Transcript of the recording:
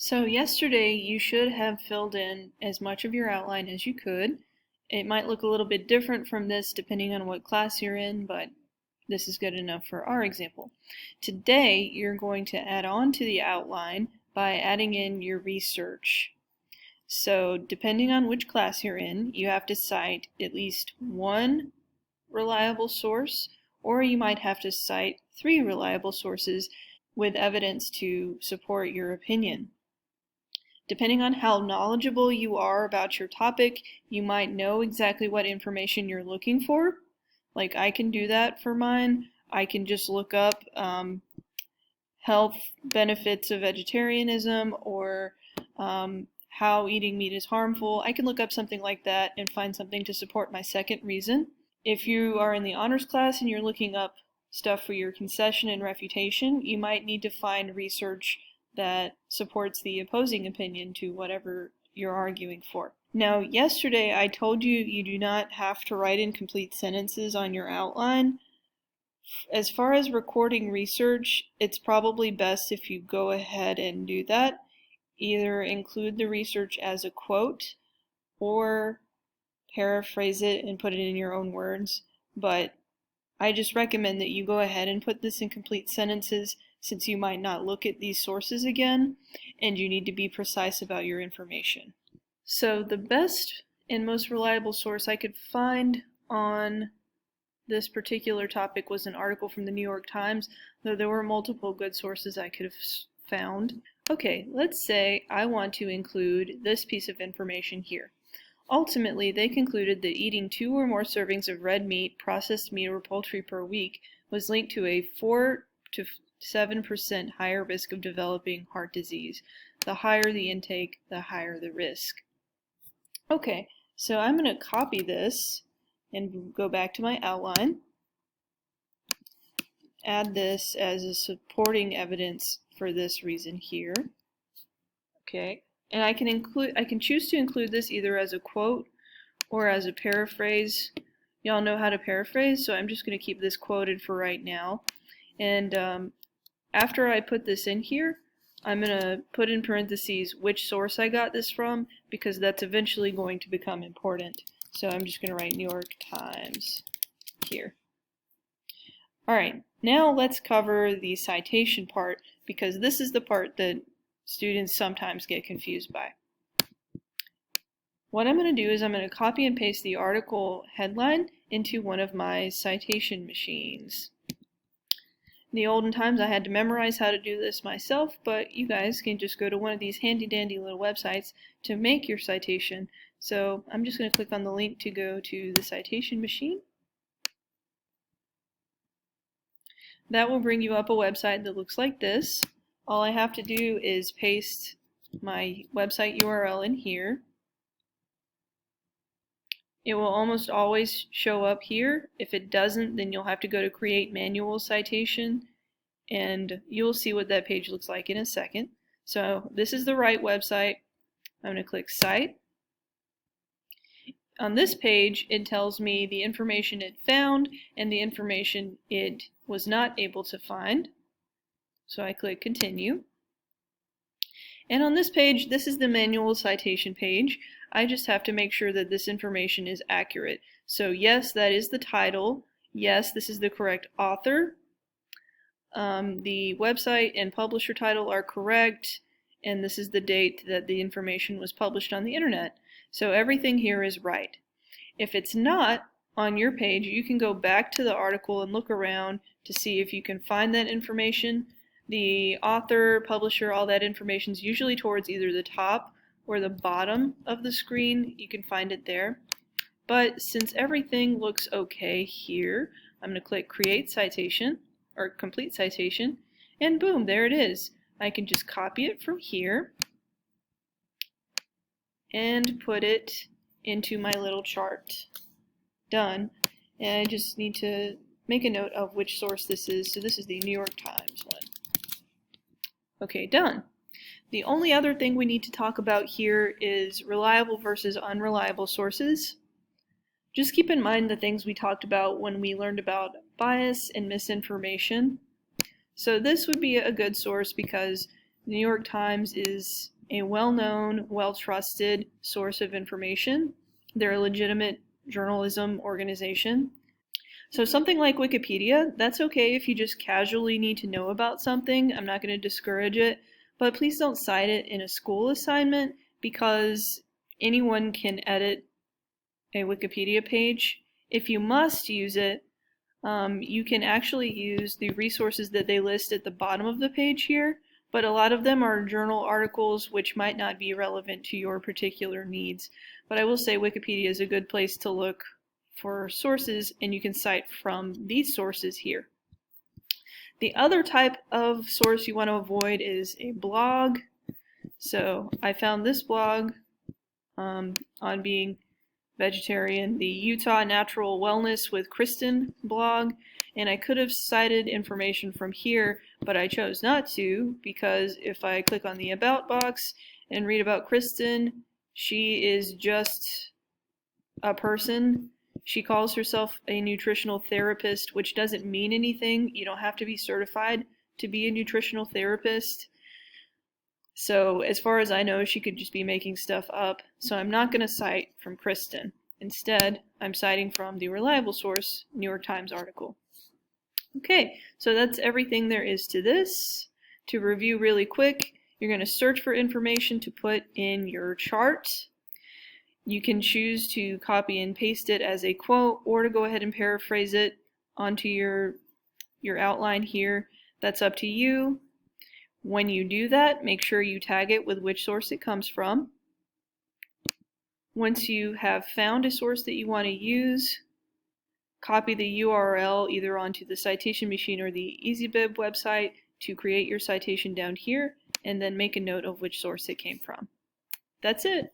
So yesterday you should have filled in as much of your outline as you could. It might look a little bit different from this depending on what class you're in, but this is good enough for our example. Today you're going to add on to the outline by adding in your research. So depending on which class you're in, you have to cite at least one reliable source, or you might have to cite 3 reliable sources with evidence to support your opinion. Depending on how knowledgeable you are about your topic, you might know exactly what information you're looking for. Like I can do that for mine. I can just look up health benefits of vegetarianism or how eating meat is harmful. I can look up something like that and find something to support my second reason. If you are in the honors class and you're looking up stuff for your concession and refutation, you might need to find research that supports the opposing opinion to whatever you're arguing for. Now, yesterday I told you you do not have to write in complete sentences on your outline. As far as recording research, it's probably best if you go ahead and do that. Either include the research as a quote or paraphrase it and put it in your own words, but I just recommend that you go ahead and put this in complete sentences since you might not look at these sources again and you need to be precise about your information. So the best and most reliable source I could find on this particular topic was an article from the New York Times, though there were multiple good sources I could have found. Okay, let's say I want to include this piece of information here. Ultimately, they concluded that eating 2 or more servings of red meat, processed meat, or poultry per week was linked to a 4 to 7% higher risk of developing heart disease. The higher the intake, the higher the risk. Okay, so I'm going to copy this and go back to my outline. Add this as a supporting evidence for this reason here. Okay. And I can choose to include this either as a quote or as a paraphrase. Y'all know how to paraphrase, so I'm just going to keep this quoted for right now. And after I put this in here, I'm going to put in parentheses which source I got this from, because that's eventually going to become important. So I'm just going to write New York Times here. Alright, now let's cover the citation part, because this is the part that students sometimes get confused by. What I'm going to do is I'm going to copy and paste the article headline into one of my citation machines. In the olden times I had to memorize how to do this myself, but you guys can just go to one of these handy dandy little websites to make your citation. So I'm just going to click on the link to go to the citation machine. That will bring you up a website that looks like this. All I have to do is paste my website URL in here. It will almost always show up here. If it doesn't, then you'll have to go to Create Manual Citation, and you'll see what that page looks like in a second. So this is the right website. I'm going to click Cite. On this page, it tells me the information it found and the information it was not able to find. So I click Continue. And on this page, this is the manual citation page. I just have to make sure that this information is accurate. So yes, that is the title. Yes, this is the correct author. The website and publisher title are correct. And this is the date that the information was published on the internet. So everything here is right. If it's not on your page, you can go back to the article and look around to see if you can find that information. The author, publisher, all that information is usually towards either the top or the bottom of the screen. You can find it there. But since everything looks okay here, I'm going to click Create Citation or Complete Citation, and boom, there it is. I can just copy it from here and put it into my little chart. Done. And I just need to make a note of which source this is. So this is the New York Times one. Okay, done. The only other thing we need to talk about here is reliable versus unreliable sources. Just keep in mind the things we talked about when we learned about bias and misinformation. So this would be a good source because The New York Times is a well-known, well-trusted source of information. They're a legitimate journalism organization. So something like Wikipedia, that's okay if you just casually need to know about something. I'm not going to discourage it, but please don't cite it in a school assignment because anyone can edit a Wikipedia page. If you must use it, you can actually use the resources that they list at the bottom of the page here, but a lot of them are journal articles which might not be relevant to your particular needs. But I will say Wikipedia is a good place to look for sources, and you can cite from these sources here. The other type of source you want to avoid is a blog. So I found this blog on being vegetarian, the Utah Natural Wellness with Kristen blog, and I could have cited information from here, but I chose not to because if I click on the About box and read about Kristen, she is just a person. She calls herself a nutritional therapist, which doesn't mean anything. You don't have to be certified to be a nutritional therapist. So as far as I know, she could just be making stuff up. So I'm not going to cite from Kristen. Instead, I'm citing from the reliable source, New York Times article. Okay, so that's everything there is to this. To review really quick, you're going to search for information to put in your chart. You can choose to copy and paste it as a quote or to go ahead and paraphrase it onto your outline here. That's up to you. When you do that, make sure you tag it with which source it comes from. Once you have found a source that you want to use, copy the URL either onto the Citation Machine or the EasyBib website to create your citation down here, and then make a note of which source it came from. That's it.